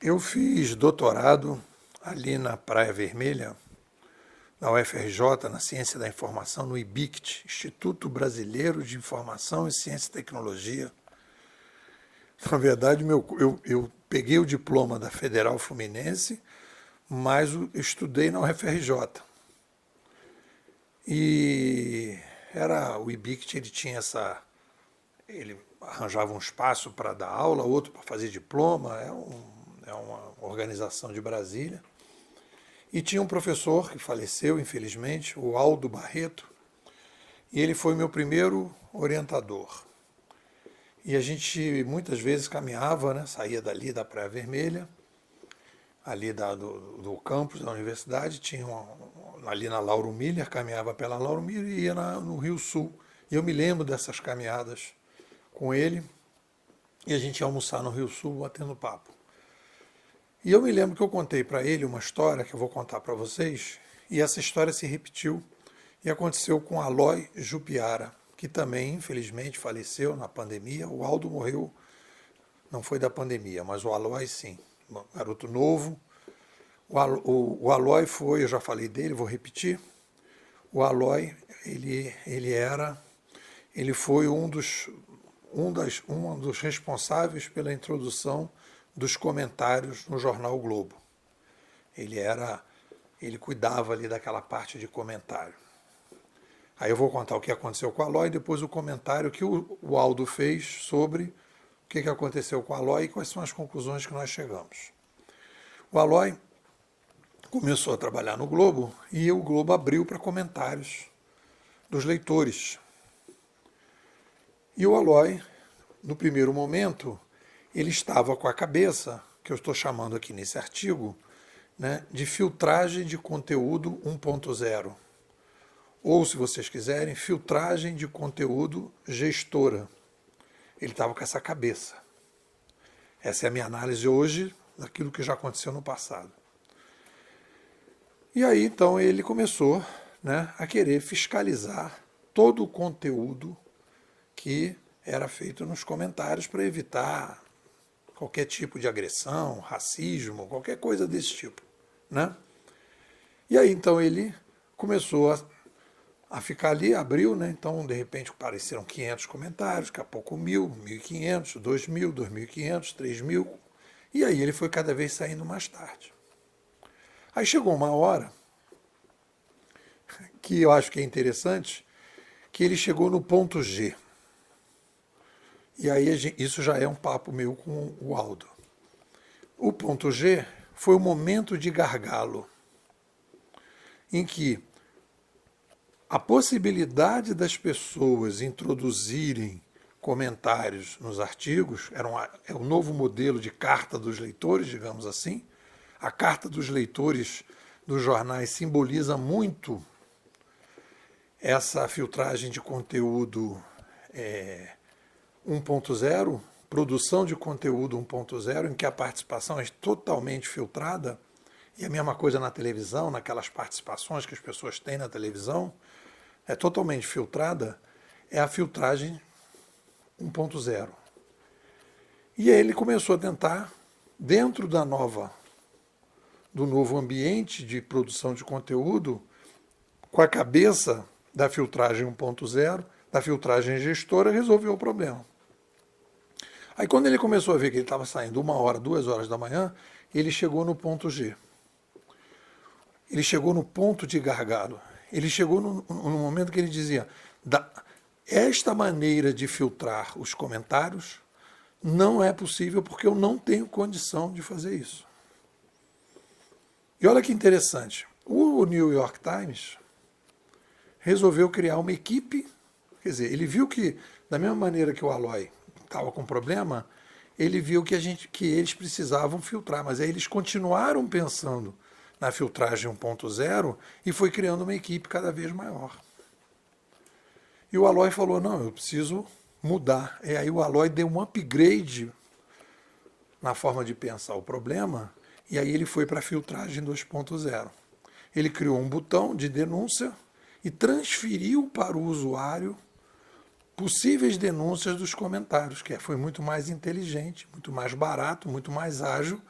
Eu fiz doutorado ali na Praia Vermelha, na UFRJ, na Ciência da Informação, no IBICT, Instituto Brasileiro de Informação e Ciência e Tecnologia. Na verdade, eu peguei o diploma da Federal Fluminense, mas eu estudei na UFRJ. E era o IBICT, ele tinha essa. Ele arranjava um espaço para dar aula, outro para fazer diploma, é uma organização de Brasília. E tinha um professor que faleceu, infelizmente, o Aldo Barreto, e ele foi meu primeiro orientador. E a gente muitas vezes caminhava, né, saía dali da Praia Vermelha, ali do campus da universidade, tinha ali na Lauro Miller, caminhava pela Lauro Miller e ia no Rio Sul. E eu me lembro dessas caminhadas com ele, e a gente ia almoçar no Rio Sul batendo papo. E eu me lembro que eu contei para ele uma história que eu vou contar para vocês, e essa história se repetiu e aconteceu com Aloy Jupiara, que também, infelizmente, faleceu na pandemia. O Aldo morreu, não foi da pandemia, mas o Aloy sim, um garoto novo. O Aloy foi, eu já falei dele, vou repetir. O Aloy, ele foi um dos responsáveis pela introdução dos comentários no jornal o Globo. Ele cuidava ali daquela parte de comentário. Aí eu vou contar o que aconteceu com a Aloy e depois o comentário que o Aldo fez sobre o que aconteceu com a Aloy e quais são as conclusões que nós chegamos. O Aloy começou a trabalhar no Globo e o Globo abriu para comentários dos leitores. E o Aloy, no primeiro momento, ele estava com a cabeça, que eu estou chamando aqui nesse artigo, né, de filtragem de conteúdo 1.0. Ou, se vocês quiserem, filtragem de conteúdo gestora. Ele estava com essa cabeça. Essa é a minha análise hoje daquilo que já aconteceu no passado. E aí, então, ele começou, né, a querer fiscalizar todo o conteúdo que era feito nos comentários para evitar qualquer tipo de agressão, racismo, qualquer coisa desse tipo, né? E aí, então, ele começou a ficar ali, abriu, né? Então, de repente, apareceram 500 comentários, daqui a pouco 1.000, 1.500, 2.000, 2.500, 3.000, e aí ele foi cada vez saindo mais tarde. Aí chegou uma hora que eu acho que é interessante, que ele chegou no ponto G. E aí isso já é um papo meu com o Aldo. O ponto G foi o momento de gargalo, em que a possibilidade das pessoas introduzirem comentários nos artigos é um novo modelo de carta dos leitores, digamos assim. A carta dos leitores dos jornais simboliza muito essa filtragem de conteúdo 1.0, produção de conteúdo 1.0, em que a participação é totalmente filtrada, e a mesma coisa na televisão, naquelas participações que as pessoas têm na televisão, é totalmente filtrada, é a filtragem 1.0. E aí ele começou a tentar, dentro do novo ambiente de produção de conteúdo, com a cabeça da filtragem 1.0, da filtragem gestora, resolveu o problema. Aí quando ele começou a ver que ele estava saindo 1 hora, 2 horas da manhã, ele chegou no ponto G. Ele chegou no ponto de gargalo. Ele chegou no momento que ele dizia, esta maneira de filtrar os comentários não é possível porque eu não tenho condição de fazer isso. E olha que interessante, o New York Times resolveu criar uma equipe, quer dizer, ele viu que, da mesma maneira que o Aloy estava com problema, ele viu que eles precisavam filtrar, mas aí eles continuaram pensando na filtragem 1.0 e foi criando uma equipe cada vez maior. E o Aloy falou, não, eu preciso mudar. E aí o Aloy deu um upgrade na forma de pensar o problema, e aí ele foi para a filtragem 2.0. Ele criou um botão de denúncia e transferiu para o usuário possíveis denúncias dos comentários, que foi muito mais inteligente, muito mais barato, muito mais ágil,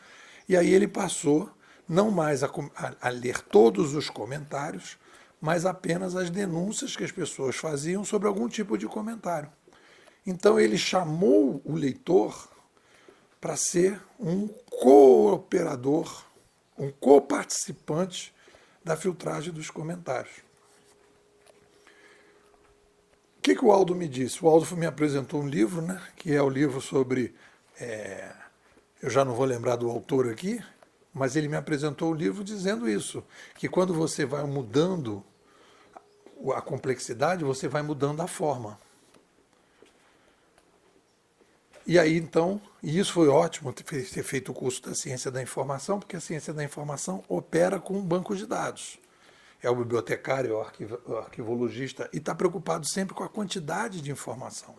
E aí ele passou não mais a ler todos os comentários, mas apenas as denúncias que as pessoas faziam sobre algum tipo de comentário. Então ele chamou o leitor para ser um cooperador, um coparticipante da filtragem dos comentários. O que o Aldo me disse? O Aldo me apresentou um livro, né, que é o livro sobre. Eu já não vou lembrar do autor aqui, mas ele me apresentou o livro dizendo isso, que quando você vai mudando a complexidade, você vai mudando a forma. E aí, então, e isso foi ótimo ter feito o curso da ciência da informação, porque a ciência da informação opera com um banco de dados. É o bibliotecário, o arquivologista, e está preocupado sempre com a quantidade de informação.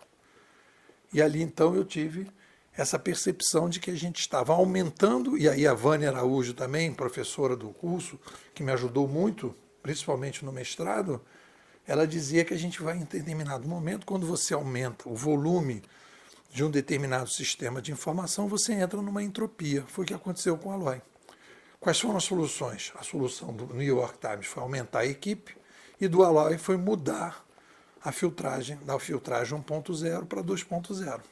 E ali, então, eu tive essa percepção de que a gente estava aumentando, e aí a Vânia Araújo também, professora do curso, que me ajudou muito, principalmente no mestrado, ela dizia que a gente vai em determinado momento, quando você aumenta o volume de um determinado sistema de informação, você entra numa entropia. Foi o que aconteceu com a Alloy. Quais foram as soluções? A solução do New York Times foi aumentar a equipe e do Alloy foi mudar a filtragem, da filtragem 1.0 para 2.0.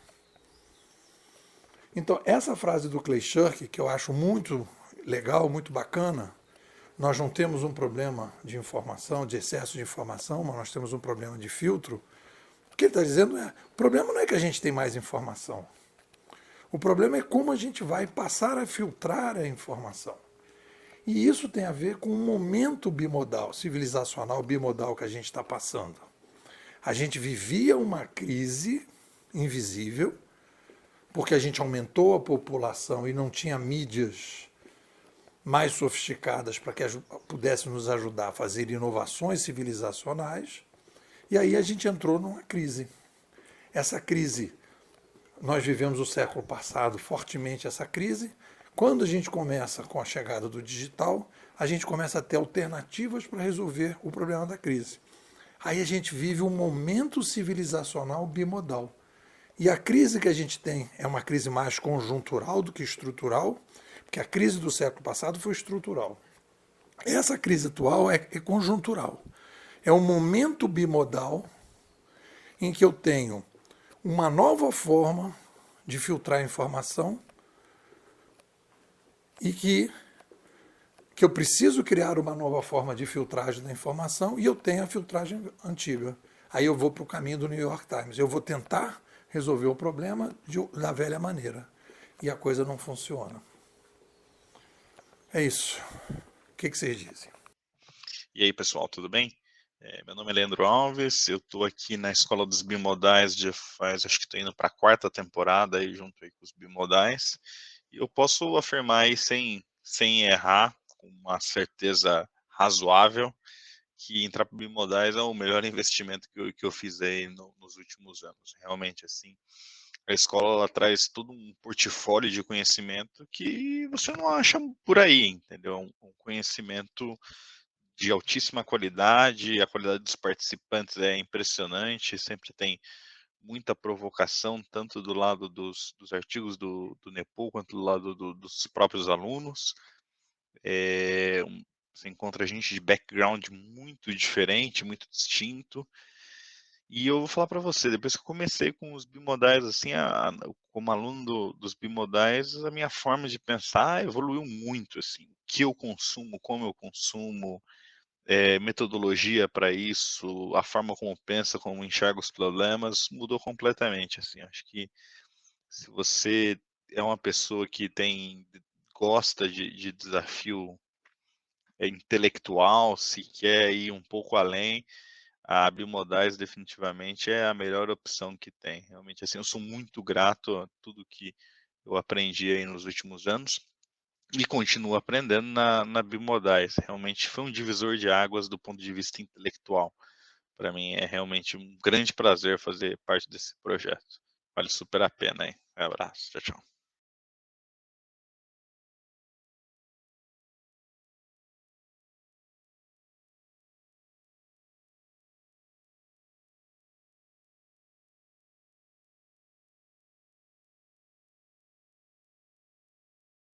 Então, essa frase do Clay Shirky, que eu acho muito legal, muito bacana, nós não temos um problema de informação, de excesso de informação, mas nós temos um problema de filtro. O que ele está dizendo é, o problema não é que a gente tem mais informação. O problema é como a gente vai passar a filtrar a informação. E isso tem a ver com o momento bimodal, civilizacional bimodal que a gente está passando. A gente vivia uma crise invisível, porque a gente aumentou a população e não tinha mídias mais sofisticadas para que pudessem nos ajudar a fazer inovações civilizacionais. E aí a gente entrou numa crise. Essa crise, nós vivemos o século passado fortemente essa crise. Quando a gente começa com a chegada do digital, a gente começa a ter alternativas para resolver o problema da crise. Aí a gente vive um momento civilizacional bimodal. E a crise que a gente tem é uma crise mais conjuntural do que estrutural, porque a crise do século passado foi estrutural. Essa crise atual é conjuntural. É um momento bimodal em que eu tenho uma nova forma de filtrar a informação e que eu preciso criar uma nova forma de filtragem da informação e eu tenho a filtragem antiga. Aí eu vou para o caminho do New York Times. Eu vou tentar resolver o problema da velha maneira. E a coisa não funciona. É isso. O que vocês dizem? E aí, pessoal, tudo bem? Meu nome é Leandro Alves, eu estou aqui na Escola dos Bimodais acho que estou indo para a 4ª temporada aí, junto aí com os bimodais, e eu posso afirmar aí sem errar, com uma certeza razoável, que entrar para bimodais é o melhor investimento que eu fiz aí nos últimos anos. Realmente, assim, a escola ela traz todo um portfólio de conhecimento que você não acha por aí, entendeu? Um conhecimento de altíssima qualidade, a qualidade dos participantes é impressionante, sempre tem muita provocação, tanto do lado dos artigos do NEPOL, quanto do lado dos próprios alunos. Você encontra gente de background muito diferente, muito distinto. E eu vou falar para você, depois que eu comecei com os bimodais, assim, como aluno dos bimodais, a minha forma de pensar evoluiu muito, assim, o que eu consumo, como eu consumo, metodologia para isso, a forma como pensa, como enxerga os problemas, mudou completamente, assim. Acho que se você é uma pessoa que gosta de desafio intelectual, se quer ir um pouco além, a Bimodais definitivamente é a melhor opção que tem. Realmente, assim, eu sou muito grato a tudo que eu aprendi aí nos últimos anos e continuo aprendendo na Bimodais. Realmente foi um divisor de águas do ponto de vista intelectual. Para mim é realmente um grande prazer fazer parte desse projeto. Vale super a pena, hein? Um abraço, tchau, tchau.